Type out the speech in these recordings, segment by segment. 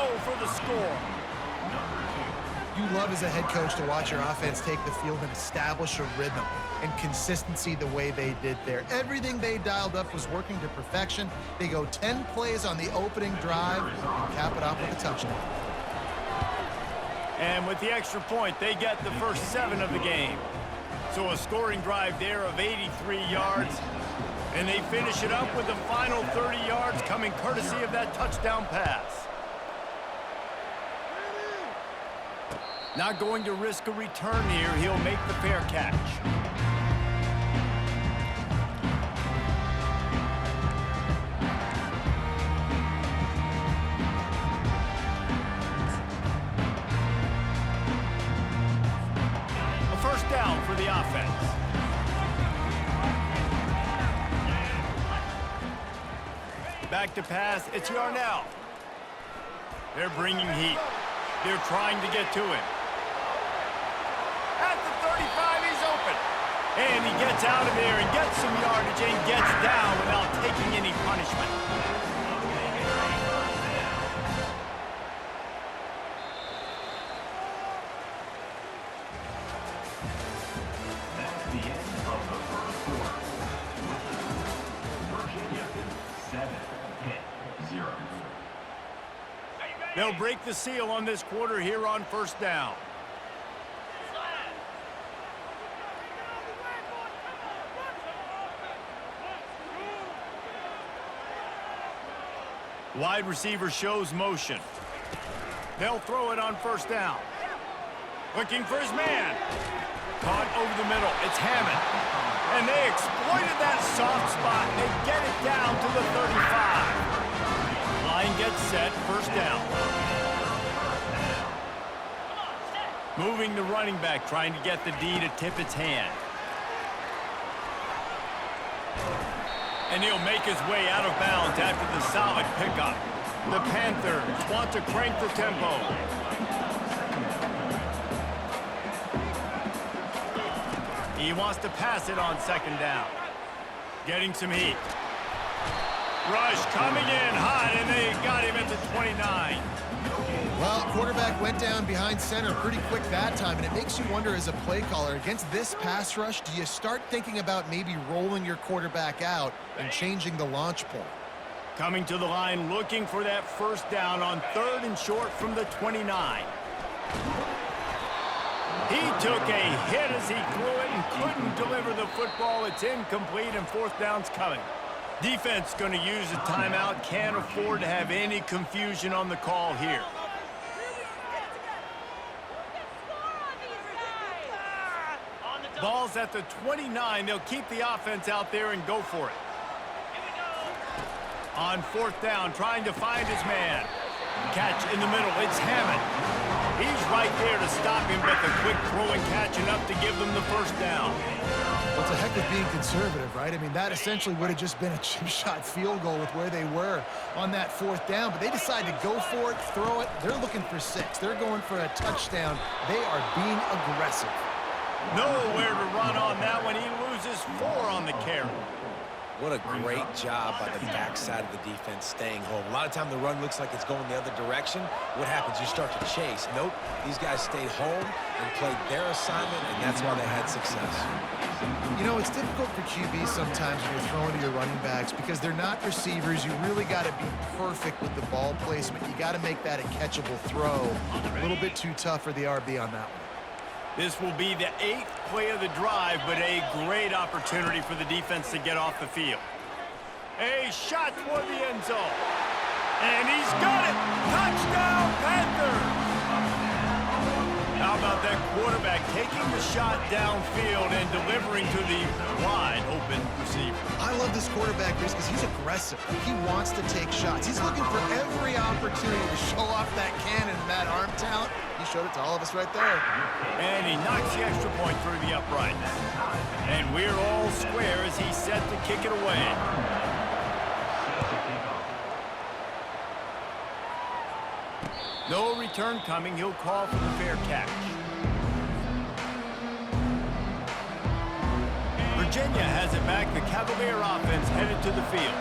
go for the score. You love as a head coach to watch your offense take the field and establish a rhythm and consistency the way they did there. Everything they dialed up was working to perfection. They go 10 plays on the opening drive and cap it off with a touchdown. And with the extra point, they get the first 7 of the game. So a scoring drive there of 83 yards. And they finish it up with the final 30 yards coming courtesy of that touchdown pass. Not going to risk a return here. He'll make the fair catch. A first down for the offense. Back to pass. It's Yarnell. They're bringing heat. They're trying to get to him. At the 35, he's open. And he gets out of there and gets some yardage and gets down without taking any punishment. That's the end of the first quarter. Virginia, 7-0. They'll break the seal on this quarter here on first down. Wide receiver shows motion. They'll throw it on first down. Looking for his man. Caught over the middle. It's Hammond. And they exploited that soft spot. They get it down to the 35. Line gets set. First down. Moving the running back, trying to get the D to tip its hand. And he'll make his way out of bounds after the solid pickup. The Panthers want to crank the tempo. He wants to pass it on second down. Getting some heat. Rush coming in hot, and they got him at the 29. Well, quarterback went down behind center pretty quick that time, and it makes you wonder as a play caller, against this pass rush, do you start thinking about maybe rolling your quarterback out and changing the launch point? Coming to the line, looking for that first down on 3rd and short from the 29. He took a hit as he threw it and couldn't deliver the football. It's incomplete, and 4th down's coming. Defense going to use a timeout. Can't afford to have any confusion on the call here. Ball's at the 29. They'll keep the offense out there and go for it. On 4th down, trying to find his man. Catch in the middle. It's Hammond. He's right there to stop him, but the quick throw and catch enough to give them the first down. Well, it's a heck of being conservative, right? I mean, that essentially would have just been a chip shot field goal with where they were on that 4th down, but they decide to go for it, throw it. They're looking for 6. They're going for a touchdown. They are being aggressive. Nowhere to run on that one. He loses 4 on the carry. What a great job by the backside of the defense staying home. A lot of time the run looks like it's going the other direction. What happens? You start to chase. Nope. These guys stayed home and played their assignment, and that's why they had success. You know, it's difficult for QBs sometimes when you're throwing to your running backs because they're not receivers. You really got to be perfect with the ball placement. You got to make that a catchable throw. A little bit too tough for the RB on that one. This will be the 8th play of the drive, but a great opportunity for the defense to get off the field. A shot toward the end zone. And he's got it! Touchdown, Panthers! How about that quarterback taking the shot downfield and delivering to the wide-open receiver? I love this quarterback, Chris, because he's aggressive. He wants to take shots. He's looking for every opportunity to show off that cannon and that arm talent. He showed it to all of us right there. And he knocks the extra point through the uprights. And we're all square as he's set to kick it away. No return coming. He'll call for the fair catch. Virginia has it back. The Cavalier offense headed to the field.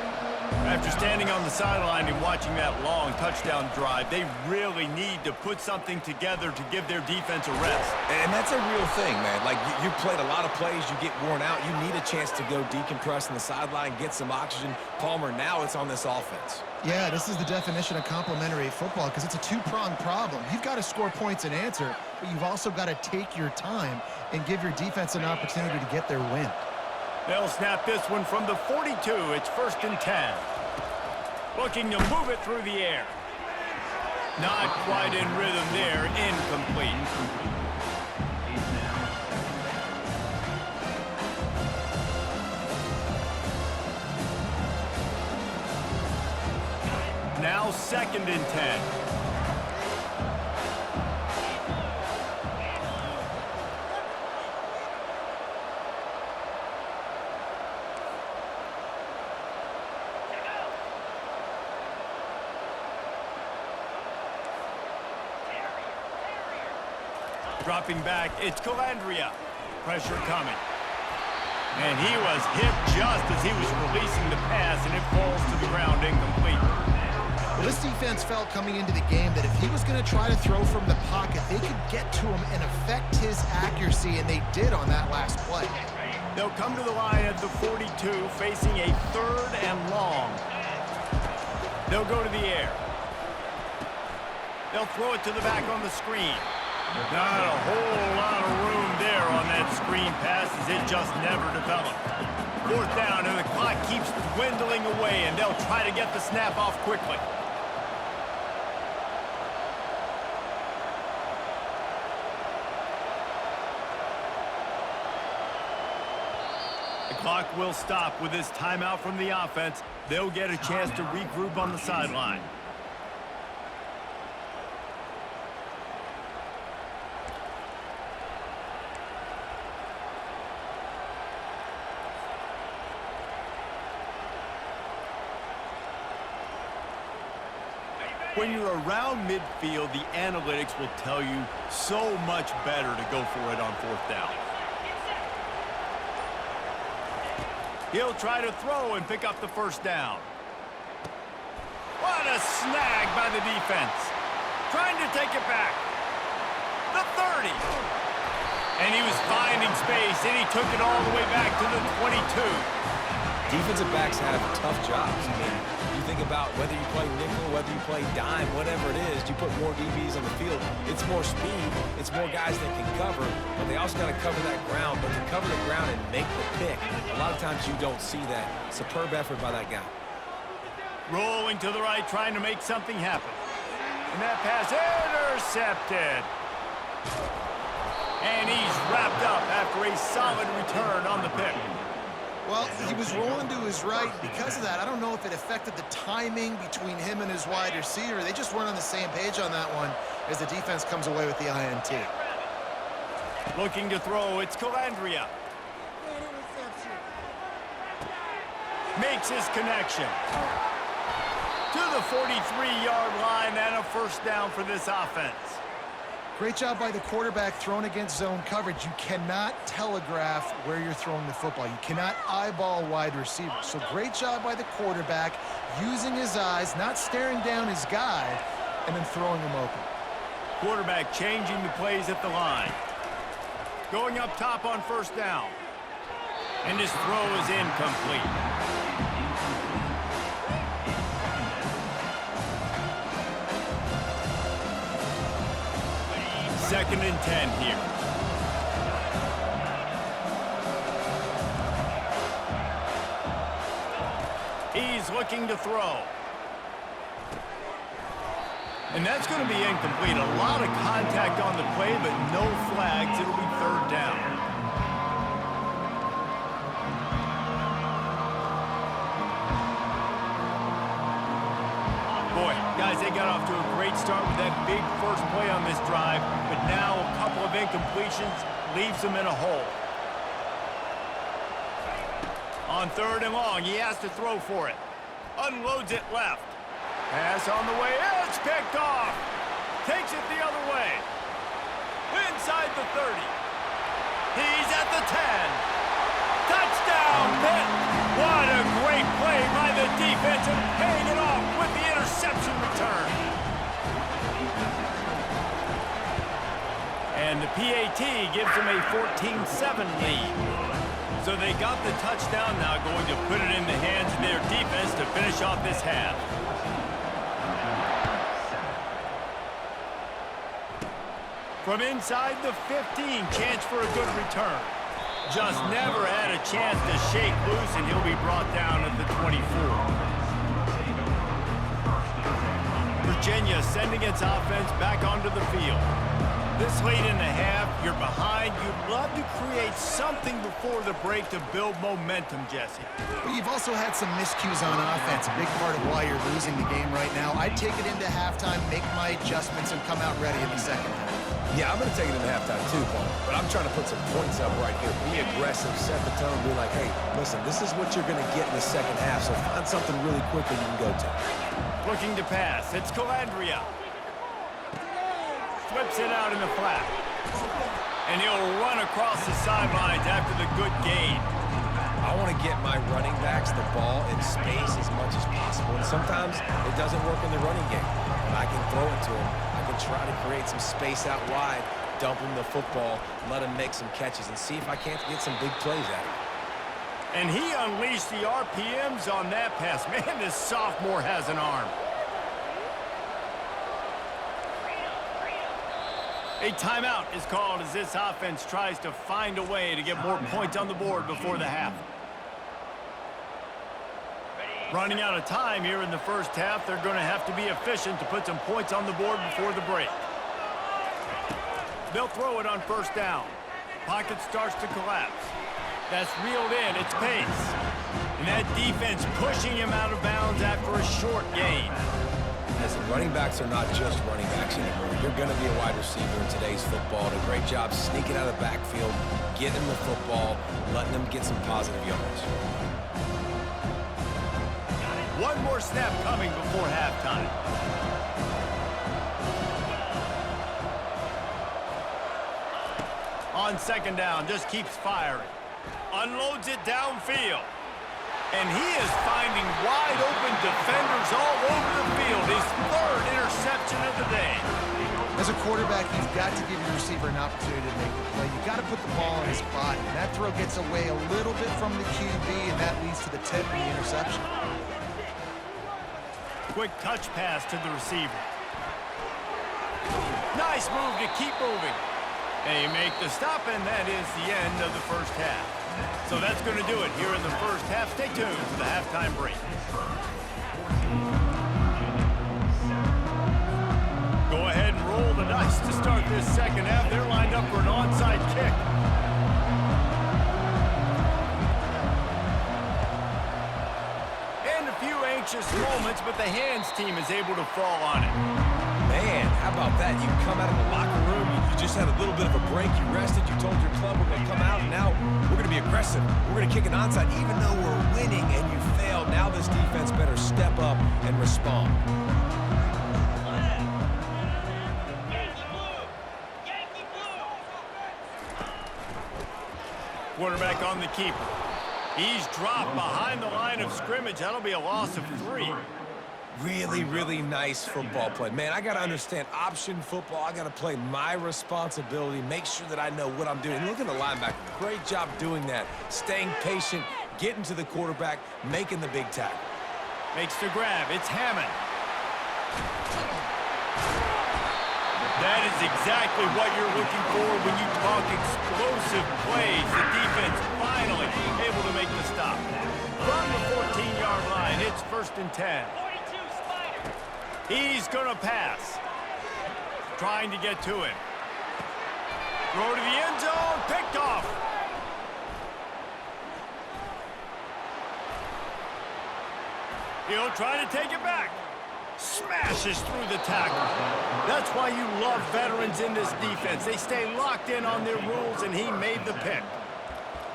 After standing on the sideline and watching that long touchdown drive, they really need to put something together to give their defense a rest. And that's a real thing, man. Like, you played a lot of plays, you get worn out. You need a chance to go decompress on the sideline, get some oxygen. Palmer, now it's on this offense. Yeah, this is the definition of complementary football because it's a two-pronged problem. You've got to score points and answer, but you've also got to take your time and give your defense an opportunity to get their win. They'll snap this one from the 42. It's 1st and 10. Looking to move it through the air. Not quite in rhythm there. Incomplete. Now 2nd and 10. Dropping back, it's Calandria. Pressure coming. And he was hit just as he was releasing the pass, and it falls to the ground incomplete. Well, this defense felt coming into the game that if he was going to try to throw from the pocket, they could get to him and affect his accuracy, and they did on that last play. They'll come to the line at the 42, facing a 3rd and long. They'll go to the air. They'll throw it to the back on the screen. Not a whole lot of room there on that screen pass as it just never developed. 4th down, and the clock keeps dwindling away, and they'll try to get the snap off quickly. The clock will stop with this timeout from the offense. They'll get a chance to regroup on the sideline. When you're around midfield, the analytics will tell you so much better to go for it on 4th down. He'll try to throw and pick up the 1st down. What a snag by the defense. Trying to take it back. The 30. And he was finding space, and he took it all the way back to the 22. Defensive backs have tough jobs. I mean, you think about whether you play nickel, whether you play dime, whatever it is, you put more DBs on the field. It's more speed, it's more guys that can cover, but they also got to cover that ground. But to cover the ground and make the pick, a lot of times you don't see that. Superb effort by that guy. Rolling to the right, trying to make something happen. And that pass intercepted. And he's wrapped up after a solid return on the pick. Well, he was rolling to his right. Because of that, I don't know if it affected the timing between him and his wide receiver. They just weren't on the same page on that one as the defense comes away with the INT. Looking to throw, it's Calandria. Makes his connection. To the 43-yard line and a 1st down for this offense. Great job by the quarterback thrown against zone coverage. You cannot telegraph where you're throwing the football. You cannot eyeball wide receivers. So great job by the quarterback using his eyes, not staring down his guy, and then throwing him open. Quarterback changing the plays at the line. Going up top on 1st down. And his throw is incomplete. 2nd and 10 here. He's looking to throw. And that's going to be incomplete. A lot of contact on the play, but no flags. It'll be 3rd down. Boy, guys, they got off to a great start with that big first play on this drive, but now a couple of incompletions leaves them in a hole. On 3rd and long, he has to throw for it. Unloads it left. Pass on the way, it's picked off. Takes it the other way. Inside the 30. He's at the 10. Touchdown, Pitt. What a great play by the defense and paying it off with the interception return. And the PAT gives them a 14-7 lead. So they got the touchdown, now going to put it in the hands of their defense to finish off this half. From inside the 15, chance for a good return. Just never had a chance to shake loose, and he'll be brought down at the 24. Virginia sending its offense back onto the field. This late in the half, you're behind. You'd love to create something before the break to build momentum, Jesse. But you've also had some miscues on offense, a big part of why you're losing the game right now. I'd take it into halftime, make my adjustments, and come out ready in the second half. Yeah, I'm going to take it into halftime too, Paul. But I'm trying to put some points up right here. Be aggressive, set the tone, be like, hey, listen, this is what you're going to get in the second half, so find something really quick that you can go to. Looking to pass. It's Calandria. Flips it out in the flat. And he'll run across the sidelines after the good gain. I want to get my running backs the ball in space as much as possible. And sometimes it doesn't work in the running game. But I can throw it to him. I can try to create some space out wide, dump him the football, let him make some catches, and see if I can't get some big plays out of him. And he unleashed the RPMs on that pass. Man, this sophomore has an arm. A timeout is called as this offense tries to find a way to get more points on the board before the half. Running out of time here in the first half, they're going to have to be efficient to put some points on the board before the break. They'll throw it on first down. Pocket starts to collapse. That's reeled in, it's pace. And that defense pushing him out of bounds after a short gain. Listen, running backs are not just running backs anymore. You're going to be a wide receiver in today's football. And a great job sneaking out of the backfield, getting them the football, letting them get some positive yards. One more snap coming before halftime. On second down, just keeps firing. Unloads it downfield. And he is finding wide-open defenders all over the field. His third interception of the day. As a quarterback, you've got to give your receiver an opportunity to make the play. You've got to put the ball in his body. And that throw gets away a little bit from the QB, and that leads to the tip and the interception. Quick touch pass to the receiver. Nice move to keep moving. They make the stop, and that is the end of the first half. So that's going to do it here in the first half. Stay tuned for the halftime break. Go ahead and roll the dice to start this second half. They're lined up for an onside kick. And a few anxious moments, but the hands team is able to fall on it. Man, how about that? You come out of the locker room, you just had a little bit of a break, you rested, you told your club we're going to come out, and now we're going to be aggressive. We're going to kick an onside, even though we're winning and you failed. Now this defense better step up and respond. Quarterback on the keeper. He's dropped behind the line of scrimmage. That'll be a loss of 3. Really, really nice football play. Man, I got to understand option football. I got to play my responsibility, make sure that I know what I'm doing. Look at the linebacker. Great job doing that. Staying patient, getting to the quarterback, making the big tackle. Makes the grab. It's Hammond. That is exactly what you're looking for when you talk explosive plays. The defense finally able to make the stop. From the 14-yard line, it's 1st and 10. He's going to pass. Trying to get to him. Throw to the end zone. Picked off. He'll try to take it back. Smashes through the tackle. That's why you love veterans in this defense. They stay locked in on their rules, and he made the pick.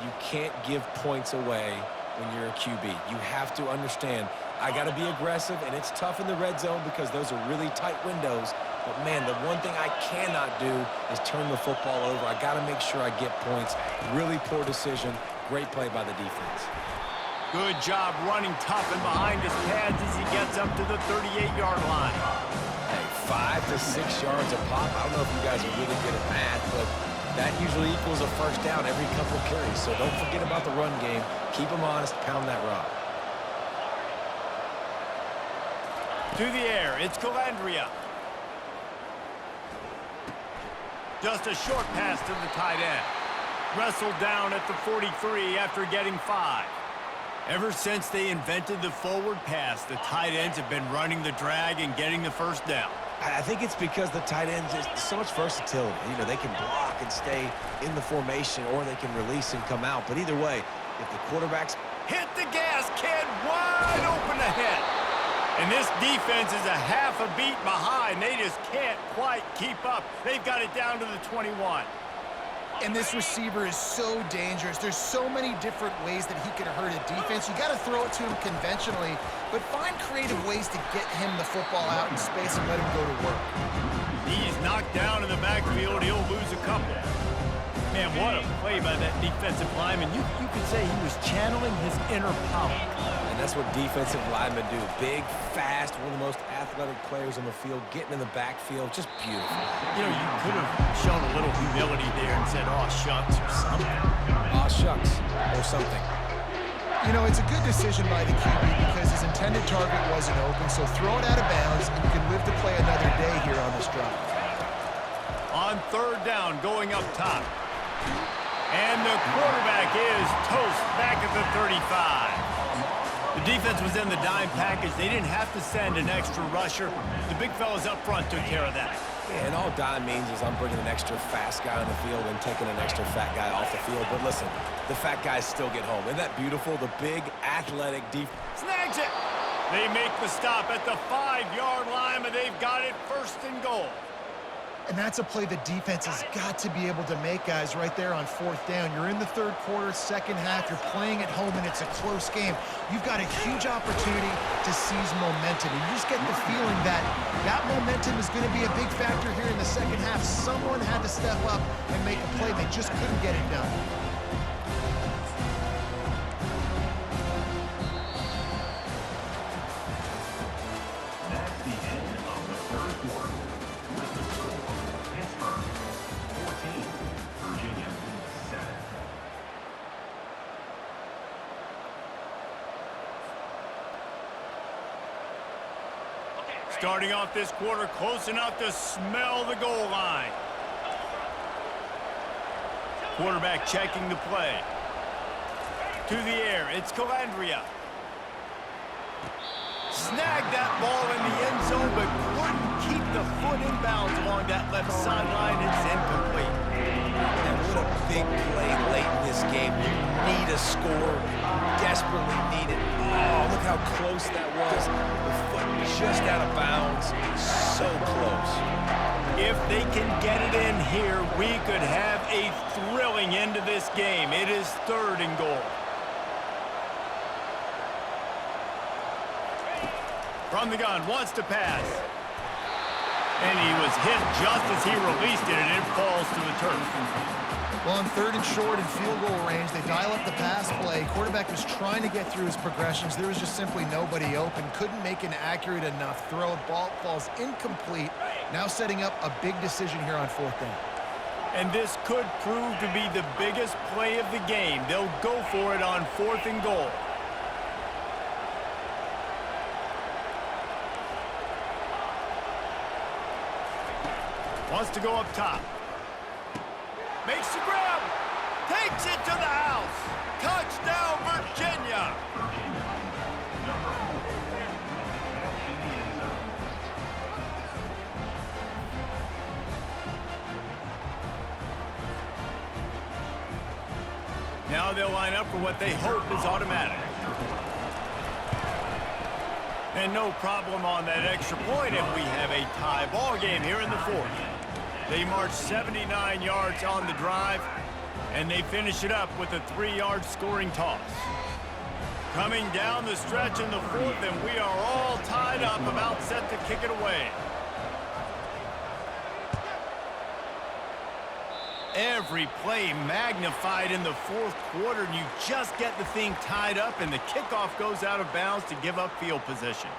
You can't give points away when you're a QB. You have to understand, I got to be aggressive, and it's tough in the red zone because those are really tight windows. But, man, the one thing I cannot do is turn the football over. I got to make sure I get points. Really poor decision. Great play by the defense. Good job running tough and behind his pads as he gets up to the 38-yard line. Hey, 5 to 6 yards a pop. I don't know if you guys are really good at math, but that usually equals a first down every couple of carries. So don't forget about the run game. Keep them honest, pound that rock. To the air, it's Calandria. Just a short pass to the tight end. Wrestled down at the 43 after getting 5. Ever since they invented the forward pass, the tight ends have been running the drag and getting the first down. I think it's because the tight ends is so much versatility. You know, they can block and stay in the formation, or they can release and come out. But either way, if the quarterback's Hit the gas, kid, wide open ahead. And this defense is a half a beat behind. They just can't quite keep up. They've got it down to the 21. And this receiver is so dangerous. There's so many different ways that he can hurt a defense. You got to throw it to him conventionally, but find creative ways to get him the football out in space and let him go to work. He's knocked down in the backfield. He'll lose a couple. Man, what a play by that defensive lineman. You could say he was channeling his inner power. And that's what defensive linemen do. Big, fast, one of the most athletic players on the field, getting in the backfield, just beautiful. You know, you could have shown a little humility there and said, "Aw, shucks," or something. Aw, shucks, or something. You know, it's a good decision by the QB because his intended target wasn't open, so throw it out of bounds, and you can live to play another day here on this drive. On third down, going up top. And the quarterback is toast back at the 35. The defense was in the dime package. They didn't have to send an extra rusher. The big fellas up front took care of that. Yeah, and all dime means is I'm bringing an extra fast guy on the field and taking an extra fat guy off the field. But listen, the fat guys still get home. Isn't that beautiful? The big, athletic defense. Snags it. They make the stop at the 5-yard line, and they've got it first and goal. And that's a play the defense has got to be able to make, guys, right there on fourth down. You're in the third quarter, second half. You're playing at home, and it's a close game. You've got a huge opportunity to seize momentum. And you just get the feeling that that momentum is going to be a big factor here in the second half. Someone had to step up and make a play. They just couldn't get it done. That's the end of the third quarter. With the score, Pittsburgh 14, Virginia 7. Starting off this quarter close enough to smell the goal line. Quarterback checking the play. To the air, it's Calandria. Snagged that ball in the end zone, but couldn't keep the foot in bounds along that left sideline. It's incomplete. And what a big play late in this game. You need a score. Desperately need it. Oh, look how close that was. The foot just out of bounds. So close. If they can get it in here, we could have a thrilling end to this game. It is third and goal. From the gun, wants to pass. And he was hit just as he released it, and it falls to the turf. Well, on third and short and field goal range, they dial up the pass play. Quarterback was trying to get through his progressions. There was just simply nobody open. Couldn't make an accurate enough throw. Ball falls incomplete. Now setting up a big decision here on fourth down. And this could prove to be the biggest play of the game. They'll go for it on fourth and goal. Wants to go up top. Makes the grab. Takes it to the house. Touchdown, Virginia. Now they'll line up for what they hope is automatic. And no problem on that extra point, and we have a tie ball game here in the fourth. They march 79 yards on the drive, and they finish it up with a 3-yard scoring toss. Coming down the stretch in the fourth, and we are all tied up, about set to kick it away. Every play magnified in the fourth quarter, and you just get the thing tied up, and the kickoff goes out of bounds to give up field position.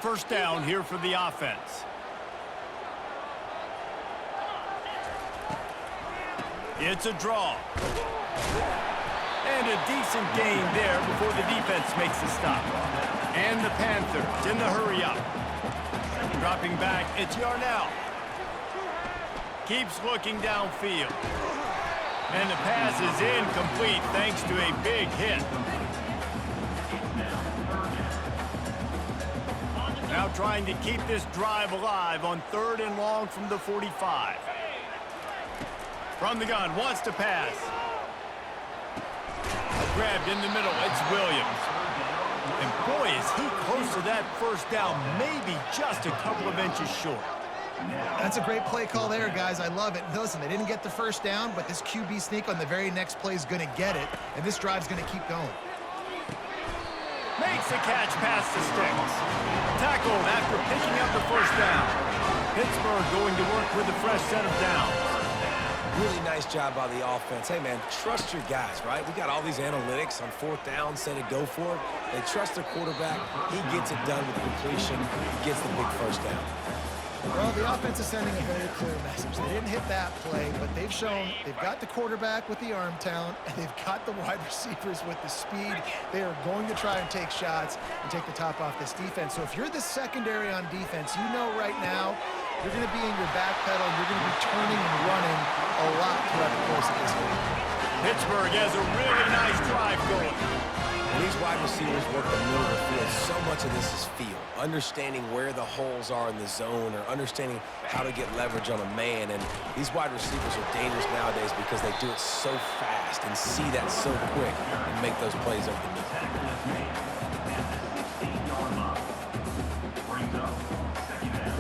First down here for the offense. It's a draw. And a decent gain there before the defense makes the stop. And the Panthers in the hurry up. Dropping back, it's Yarnell. Keeps looking downfield. And the pass is incomplete thanks to a big hit. Now trying to keep this drive alive on 3rd and long from the 45. From the gun, wants to pass. Grabbed in the middle, it's Williams. And boy, is he close to that first down, maybe just a couple of inches short. That's a great play call there, guys. I love it. Listen, they didn't get the first down, but this QB sneak on the very next play is going to get it, and this drive's going to keep going. Makes the catch past the sticks. Tackled after picking up the first down. Pittsburgh going to work with a fresh set of downs. Really nice job by the offense. Hey, man, trust your guys, right? We got all these analytics on 4th down, say to go for it. They trust their quarterback. He gets it done with the completion. He gets the big first down. Well, the offense is sending a very clear message. They didn't hit that play, but they've shown they've got the quarterback with the arm talent, and they've got the wide receivers with the speed. They are going to try and take shots and take the top off this defense. So if you're the secondary on defense, you know right now you're going to be in your back pedal. You're going to be turning and running a lot throughout the course of this game. Pittsburgh has a really nice drive going. When these wide receivers work the middle of the field, so much of this is feel. Understanding where the holes are in the zone or understanding how to get leverage on a man. And these wide receivers are dangerous nowadays because they do it so fast and see that so quick and make those plays over the middle. Brings up 2nd down.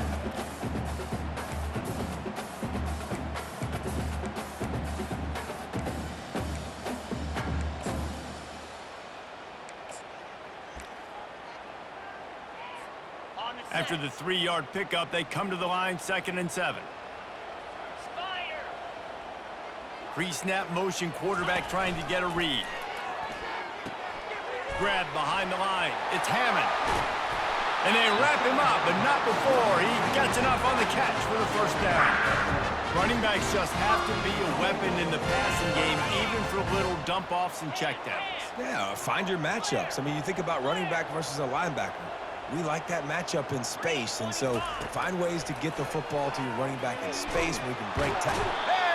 After the 3-yard pickup, they come to the line, 2nd and 7. Pre-snap motion, quarterback trying to get a read. Grabbed behind the line. It's Hammond. And they wrap him up, but not before he gets enough on the catch for the first down. Running backs just have to be a weapon in the passing game, even for little dump-offs and checkdowns. Yeah, find your matchups. I mean, you think about running back versus a linebacker. We like that matchup in space, and so find ways to get the football to your running back in space where you can break tackle.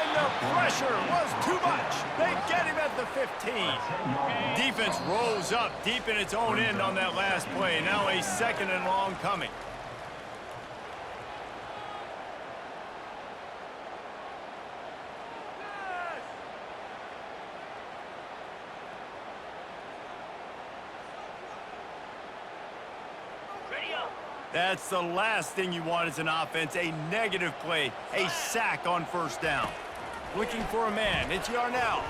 And the pressure was too much. They get him at the 15. Defense rolls up deep in its own end on that last play. Now a 2nd and long coming. That's the last thing you want as an offense, a negative play, a sack on first down. Looking for a man, it's Yarnell.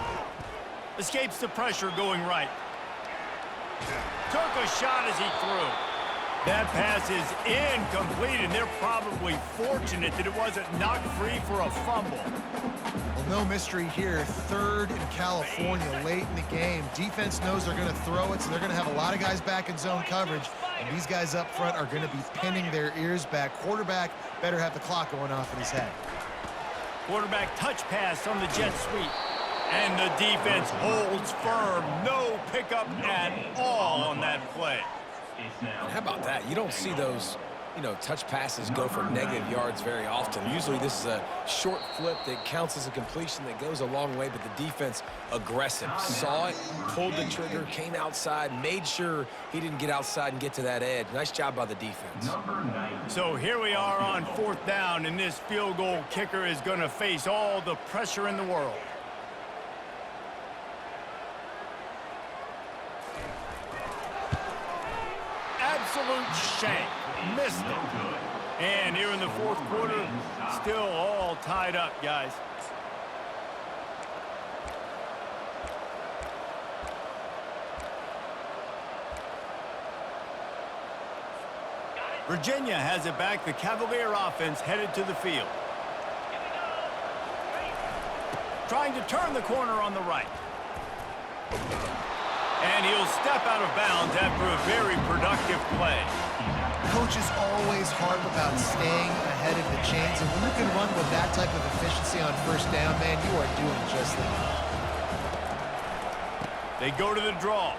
Escapes the pressure going right. Took a shot as he threw. That pass is incomplete, and they're probably fortunate that it wasn't knocked free for a fumble. Well, no mystery here. 3rd in California late in the game. Defense knows they're going to throw it, so they're going to have a lot of guys back in zone coverage. And these guys up front are going to be pinning their ears back. Quarterback better have the clock going off in his head. Quarterback touch pass on the jet sweep. And the defense holds firm. No pickup at all on that play. How about that? You don't see those, touch passes go for negative yards very often. Usually this is a short flip that counts as a completion that goes a long way, but the defense aggressive. Saw it, pulled the trigger, came outside, made sure he didn't get outside and get to that edge. Nice job by the defense. So here we are on 4th down, and this field goal kicker is going to face all the pressure in the world. Absolute shank. Missed it. And here in the 4th quarter, still all tied up, guys. Virginia has it back. The Cavalier offense headed to the field. trying to turn the corner on the right. And he'll step out of bounds after a very productive play. Coaches always harp about staying ahead of the chains, and when you can run with that type of efficiency on first down, man, you are doing just that. They go to the draw.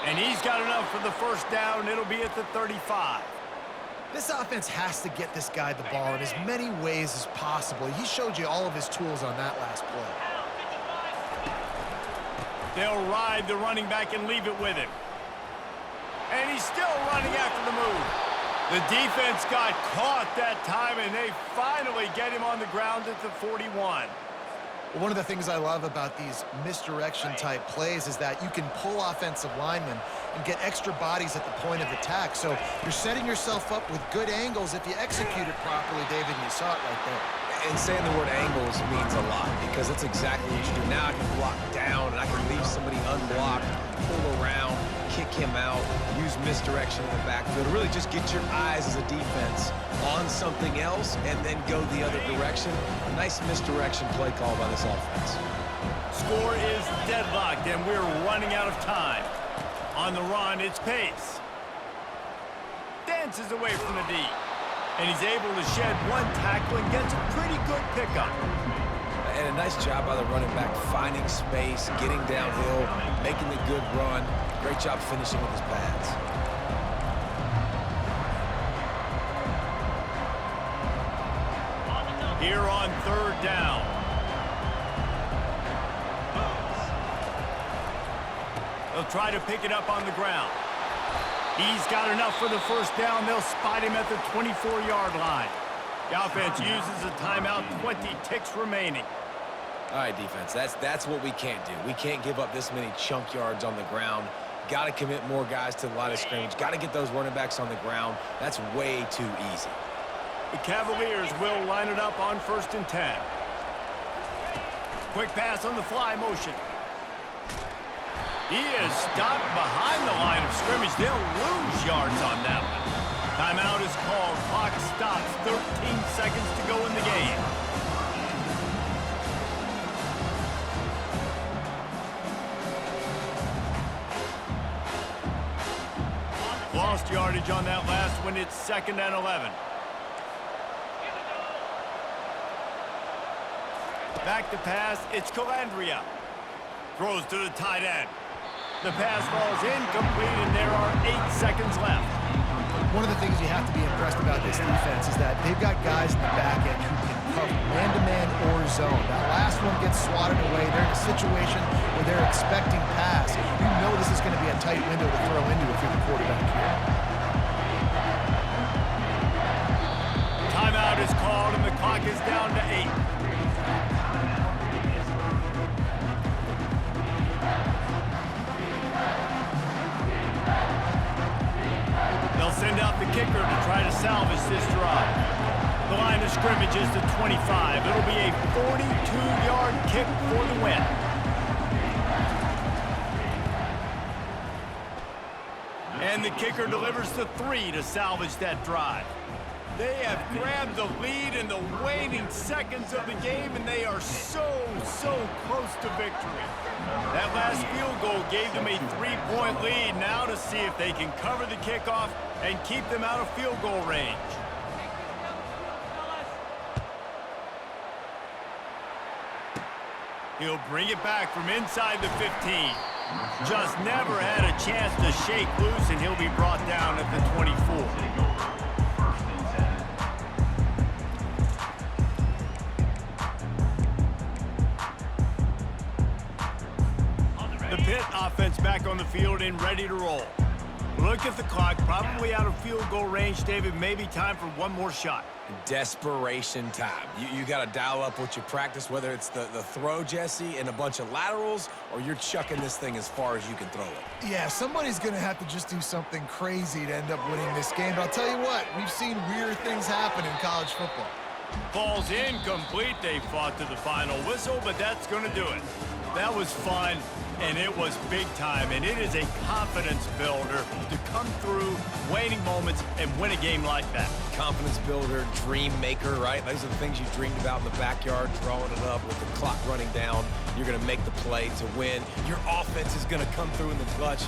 And he's got enough for the first down. It'll be at the 35. This offense has to get this guy the ball in as many ways as possible. He showed you all of his tools on that last play. They'll ride the running back and leave it with him. And he's still running after the move. The defense got caught that time, and they finally get him on the ground at the 41. One of the things I love about these misdirection-type plays is that you can pull offensive linemen and get extra bodies at the point of attack. So you're setting yourself up with good angles if you execute it properly, David, and you saw it right there. And saying the word angles means a lot because that's exactly what you do. Now I can block down, and I can leave somebody unblocked, pull around, kick him out, use misdirection in the backfield. Really just get your eyes as a defense on something else and then go the other direction. Nice misdirection play call by this offense. Score is deadlocked, and we're running out of time. On the run, it's Pace. Dances away from the D. And he's able to shed one tackle and gets a pretty good pickup. And a nice job by the running back, finding space, getting downhill, making the good run. Great job finishing with his pads. Here on third down. They'll try to pick it up on the ground. He's got enough for the first down. They'll spot him at the 24-yard line. The offense uses a timeout, 20 ticks remaining. All right, defense, that's what we can't do. We can't give up this many chunk yards on the ground. Got to commit more guys to the line of scrimmage. Got to get those running backs on the ground. That's way too easy. The Cavaliers will line it up on 1st and 10. Quick pass on the fly motion. He is stopped behind the line of scrimmage. They'll lose yards on that one. Timeout is called. Clock stops. 13 seconds to go in the game. Lost yardage on that last one. It's 2nd and 11. Back to pass. It's Calandria. Throws to the tight end. The pass falls incomplete, and there are 8 seconds left. One of the things you have to be impressed about this defense is that they've got guys in the back end who can cover man-to-man or zone. That last one gets swatted away. They're in a situation where they're expecting pass. You know this is going to be a tight window to throw into if you're the quarterback here. Timeout is called, and the clock is down to 8. They'll send out the kicker to try to salvage this drive. The line of scrimmage is the 25. It'll be a 42-yard kick for the win. And the kicker delivers the 3 to salvage that drive. They have grabbed the lead in the waning seconds of the game, and they are so close to victory. That last field goal gave them a 3-point lead. Now to see if they can cover the kickoff and keep them out of field goal range. He'll bring it back from inside the 15. Just never had a chance to shake loose, and he'll be brought down at the 24. The Pitt offense back on the field and ready to roll. Look at the clock, probably out of field goal range, David. Maybe time for one more shot. Desperation time. You got to dial up what you practice, whether it's the throw, Jesse, and a bunch of laterals, or you're chucking this thing as far as you can throw it. Yeah, somebody's going to have to just do something crazy to end up winning this game. But I'll tell you what, we've seen weird things happen in college football. Falls incomplete. They fought to the final whistle, but that's going to do it. That was fun, and it was big time, and it is a confidence builder to come through waning moments and win a game like that. Confidence builder, dream maker, right? Those are the things you dreamed about in the backyard, drawing it up with the clock running down. You're going to make the play to win. Your offense is going to come through in the clutch.